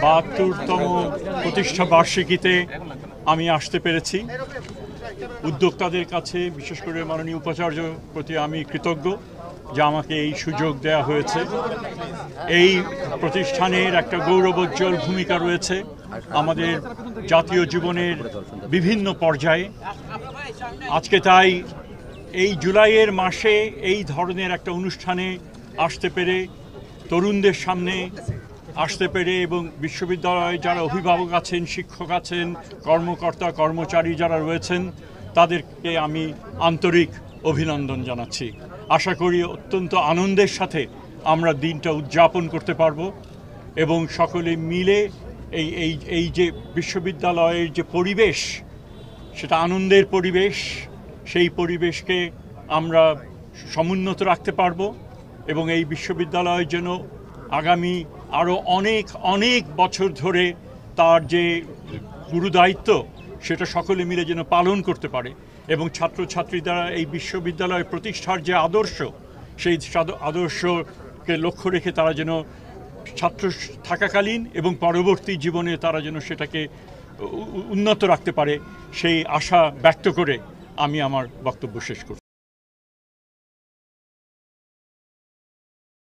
বাহাত্তরতম প্রতিষ্ঠা বার্ষিকীতে আমি আসতে পেরেছি। উদ্যোক্তাদের কাছে বিশেষ করে মাননীয় উপাচার্য প্রতি আমি কৃতজ্ঞ যে আমাকে এই সুযোগ দেয়া হয়েছে। এই প্রতিষ্ঠানের একটা গৌরবোজ্জ্বল ভূমিকা রয়েছে আমাদের জাতীয় জীবনের বিভিন্ন পর্যায়ে। আজকে তাই এই জুলাইয়ের মাসে এই ধরনের একটা অনুষ্ঠানে আসতে পেরে, তরুণদের সামনে আসতে পেরে এবং বিশ্ববিদ্যালয়ে যারা অভিভাবক আছেন, শিক্ষক আছেন, কর্মকর্তা কর্মচারী যারা রয়েছেন তাদেরকে আমি আন্তরিক অভিনন্দন জানাচ্ছি। আশা করি অত্যন্ত আনন্দের সাথে আমরা দিনটা উদযাপন করতে পারব এবং সকলে মিলে এই যে বিশ্ববিদ্যালয়ের যে পরিবেশ, সেটা আনন্দের পরিবেশ, সেই পরিবেশকে আমরা সমুন্নত রাখতে পারব এবং এই বিশ্ববিদ্যালয়ের জন্য আগামী আরও অনেক অনেক বছর ধরে তার যে গুরুদায়িত্ব সেটা সকলে মিলে যেন পালন করতে পারে এবং ছাত্রছাত্রীরা এই বিশ্ববিদ্যালয় প্রতিষ্ঠার যে আদর্শ, সেই আদর্শকে লক্ষ্য রেখে তারা যেন ছাত্র থাকাকালীন এবং পরবর্তী জীবনে তারা যেন সেটাকে উন্নত রাখতে পারে, সেই আশা ব্যক্ত করে আমি আমার বক্তব্য শেষ করছি।